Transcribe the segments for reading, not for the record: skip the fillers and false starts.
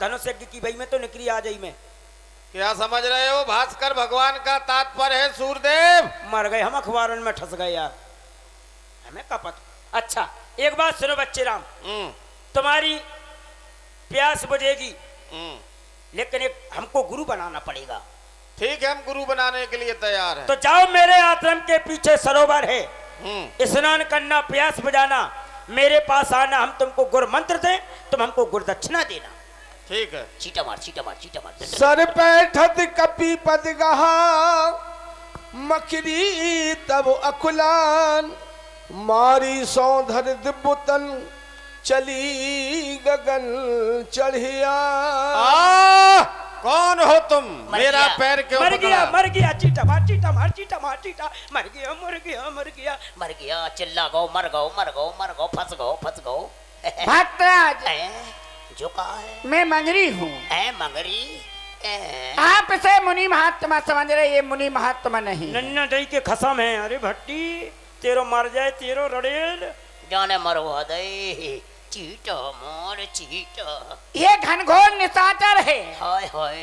धनुष यज्ञ की भाई में तो निकली आ जाई में। क्या समझ रहे हो? भास्कर भगवान का तात्पर्य है सूरदेव। मर गए हम, अखबारों में ठस गए यार, हमें क्या पता। अच्छा एक बात सुनो बच्चे राम, तुम्हारी प्यास बुझेगी लेकिन एक हमको गुरु बनाना पड़ेगा। ठीक है, हम गुरु बनाने के लिए तैयार हैं। तो जाओ, मेरे आश्रम के पीछे सरोवर है, स्नान करना, प्यास बुझाना, मेरे पास आना, हम तुमको गुरु मंत्र दें, तुम हमको गुरु दक्षिणा देना। ठीक है। चीटा मार चीटा मार चीटा मार। सर बैठत कपि पद गहा, मकरी तब अकुलान, मारी सौधर दिबुतन, चली गगन चढ़िया। कौन हो तुम? मेरा पैर क्यों मर पकड़ा? गया मर गया, चीटा मार चीटा मार चीटा मार चीटा, मर गया मर गया मर गया मर गया, चिल्ला गो मर गो मर गो मर गो, फंस गो फंस गो। भक्तराज, जो कहा है मैं मंगरी हूँ। मंगरी? आप इसे मुनि महात्मा समझ रहे, ये मुनि महात्मा नहीं। नन्ना दई के खसम है। अरे भट्टी, तेरो मर जाए तेरो रड़ेल जाने मरवा दे। चीटा मार चीटा। ये घनघोर निशाचर है। हाय हाय,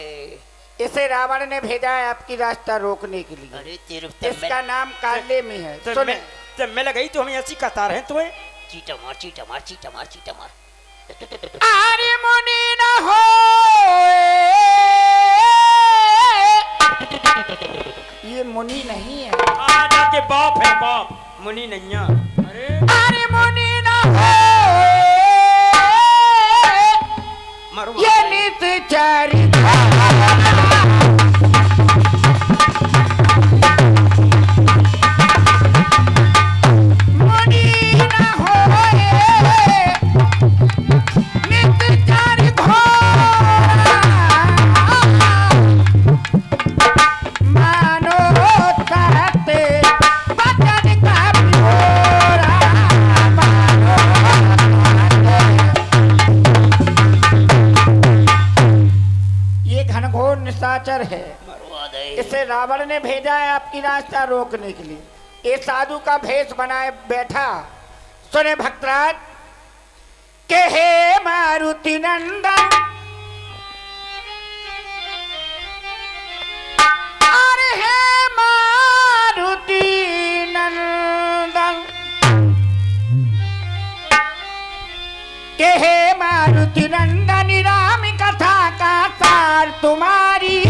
इसे रावण ने भेजा है आपकी रास्ता रोकने के लिए। अरे तेरे इसका नाम काले में है। सुने, जब मैं लगाई तो हम ऐसी कतार हैं तुम्हें। चीटा मार चीटा मार चीटा मार चीटा मार। आर्य मुनि न हो, ये मुनि नहीं है। आजा के बाप है, बाप मुनि नहीं है। अरे आर्य मुनि न हो, ये निशाचर है। इसे रावण ने भेजा है आपकी रास्ता रोकने के लिए। एक साधु का भेष बनाए बैठा। सुने भक्तराज के हे मारुति नंदन, अरे हे मारुति नंदन, के हे मारुति नंदन, राम कथा का सार तुम्हारी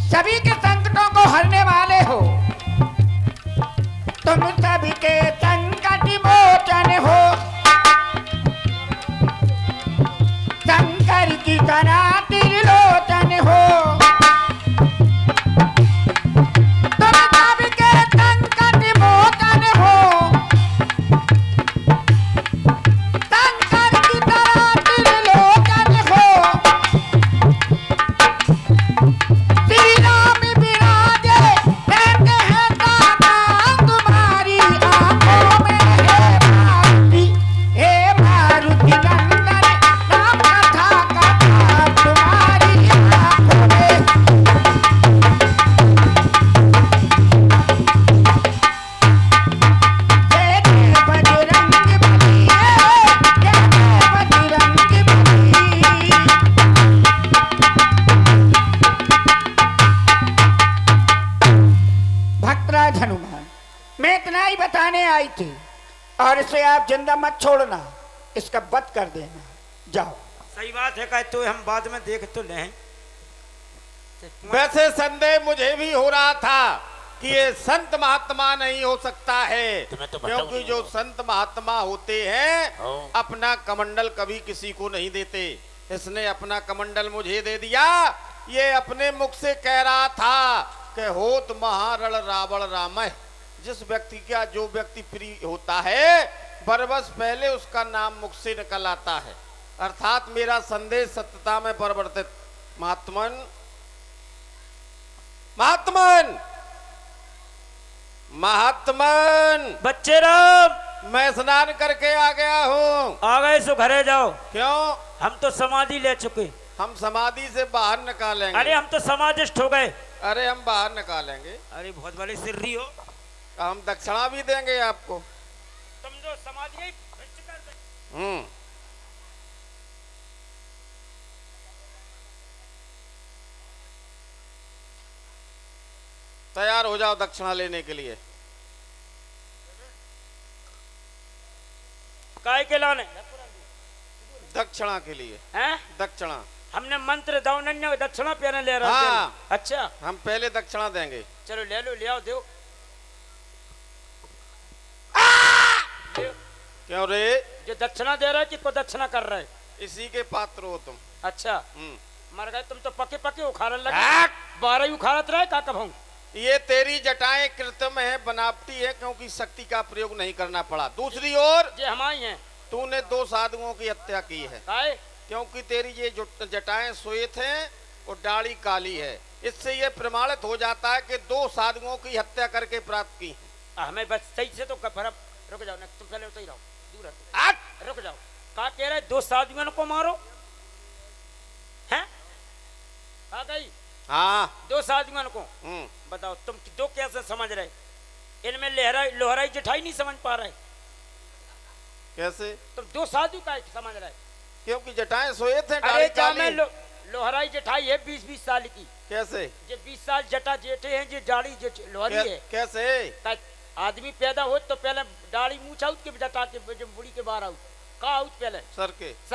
सभी के संकटों को हरने वाले हो। तुम सभी के संकट मोचन हो। शंकर की तरह त्रिलोचन हो। तुम सभी के संकट मोचन हो। शंकर की तरह त्रिलोचन हो। तुम्हारी आंखों में मैं इतना ही बताने आई थी, और इसे आप जिंदा मत छोड़ना, इसका वध कर देना। जाओ। सही बात है, तो हम बाद में देख तो लें। वैसे संदेह मुझे भी हो रहा था कि ये संत महात्मा नहीं हो सकता है, तुम्हें तो क्योंकि जो संत महात्मा होते हैं अपना कमंडल कभी किसी को नहीं देते। इसने अपना कमंडल मुझे दे दिया। ये अपने मुख से कह रहा था कि होत महारण रावण रामय। जिस व्यक्ति का जो व्यक्ति प्रिय होता है बरबस पहले उसका नाम मुख से निकल आता है, अर्थात मेरा संदेश सत्यता में परिवर्तित। महात्मन महात्मन महात्मन, बच्चे राम, मैं स्नान करके आ गया हूँ। आ गए सो घरे जाओ। क्यों? हम तो समाधि ले चुके। हम समाधि से बाहर निकालेंगे। अरे हम तो समाधिष्ट हो गए। अरे हम बाहर निकालेंगे। अरे बहुत बड़े सिर्री हो। हम दक्षिणा भी देंगे आपको। तुम जो समाधि भ्रष्ट कर दे। तैयार हो जाओ दक्षिणा लेने के लिए। काय के लाने? दक्षिणा के लिए। हैं? दक्षिणा हमने मंत्र दौनन्य दक्षिणा पहने ले रहा हाँ। है। अच्छा, हम पहले दक्षिणा देंगे। चलो ले लो, ले आओ, दो। क्यों रे? जो दक्षिणा दे रहा है कि को दक्षिणा कर रहा है? इसी के पात्र हो तुम। अच्छा, मर गए तुम तो पके पके उखाड़न लगे। हाँ। 12 उखाड़त रहे का कब? ये तेरी जटाएं कृत्रिम है, बनावटी है, क्योंकि शक्ति का प्रयोग नहीं करना पड़ा। दूसरी ओर ये हमारी हैं। तूने 2 साधुओं की हत्या की है, काय? क्योंकि तेरी ये जो जटाएं श्वेत हैं और दाढ़ी काली है। इससे ये प्रमाणित हो जाता है कि 2 साधुओं की हत्या करके प्राप्त की है। हमें बस सही से तो फर्क। रुक जाओ ना, तुम पहले उतर रहो, दूर हटो। रुक जाओ। का कह रहे 2 साधुओं को मारो हैं? आ गई। हाँ 2 साधुओं को बताओ, तुम 2 कैसे समझ रहे? इनमें लोहराई जेठाई नहीं समझ पा रहे। कैसे? तुम 2 साधु का समझ रहे? क्योंकि जटाएं श्वेत हैं, अरे दाढ़ी क्या काली। में लोहराई जेठाई है 20-20 साल की। कैसे? ये 20 साल जटा जेठे हैं, ये दाढ़ी लोहरी है। कैसे? आदमी पैदा हो तो पहले दाढ़ी मूछ आउट के जटा के बुढ़ी के बाहर आउट का आउट पहले सर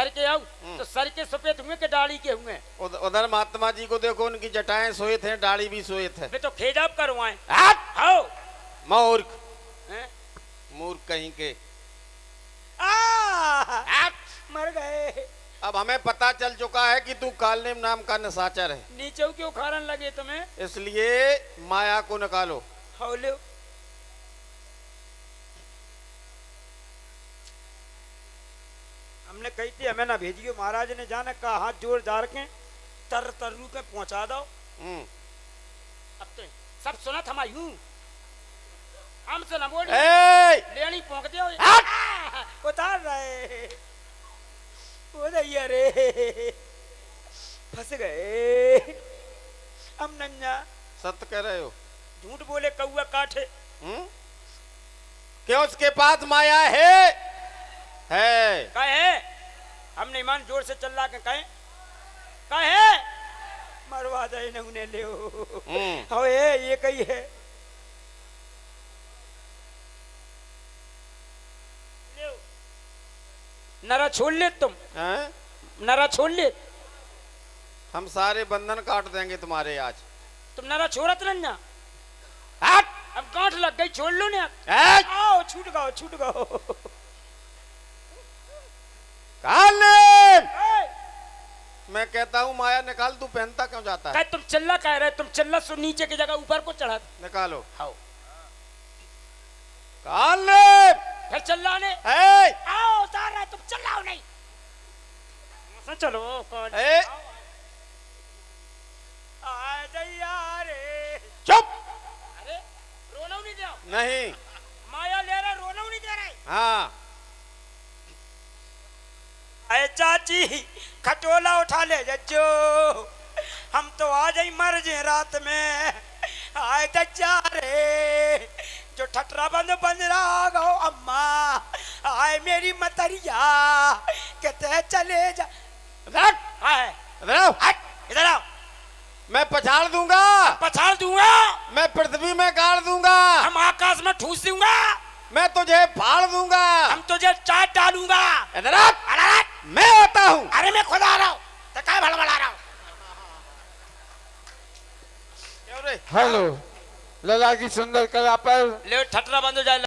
के आउट, तो सर के सफेद हुए के दाढ़ी के हुए। उधर महात्मा जी को देखो, उनकी जटाएं श्वेत हैं, दाढ़ी भी श्वेत है। मैं तो खेजाब करवाए। आओ मूर्ख, मूर्ख कहीं के। मर गए। अब हमें पता चल चुका है कि तू कालनेम नाम का निशाचर है। नीचे क्यों खारन लगे तुम्हें? इसलिए माया को निकालो। हौले हमने कही थी हमें ना भेजियो, महाराज ने जाने कहा हाथ जोड़ दार के तरु पे पहुंचा दो। अब तो सब सुना था यूं हमसे ना बोल लेनी पहुंच दियो। उतार रहे रे, फंस गए हम नन्या। सत्य कह रहे हो? झूठ बोले कौआ काठे। क्यों? उसके पास माया है। कहे हमने ईमान जोर से चल रहा के कहे मरवा दे उन्हें ले हो ये कही है। नरा छोड़ ले तुम हैं? नरा छोड़ ले। हम सारे बंधन काट देंगे तुम्हारे आज। तुम नरा छोड़त रन्ना। अब गांठ लग गई, छोड़ लो ना। आओ छूट गओ। मैं कहता हूँ माया निकाल, तू पहनता क्यों जाता है? तुम चल्ला कह रहे? तुम चल्ला सो नीचे की जगह ऊपर को चढ़ा। निकालो। आओ फिर चल्ला ने आओ उतार रहा, तुम चल्लाओ नहीं। चलो कौन आ जाइया रे। चुप। अरे रोना नहीं दे। नहीं, माया ले रहा, रोना नहीं दे रहे। हाँ। अरे चाची खटोला उठा ले जज्जो, हम तो आज ही मर जे रात में। आए जज्जा रे जो ठटरा बंद रहा गो अम्मा, आए मेरी मतरिया कहते चले जा। इधर आओ। मैं पछाड़ दूंगा। पछाड़ दूंगा। मैं पृथ्वी में गाड़ दूंगा। हम आकाश आकाश में ठूस दूंगा, मैं तुझे फाड़ दूंगा, हम तुझे चाट डालूंगा। इधर आ, अरे मैं आता हूँ। अरे मैं खुद आ रहा हूँ, तो क्या भड़बड़ा रहा हूँ? क्यों रे? हेलो, लला की सुंदर कला पर ले ठटरा बंद हो जाए।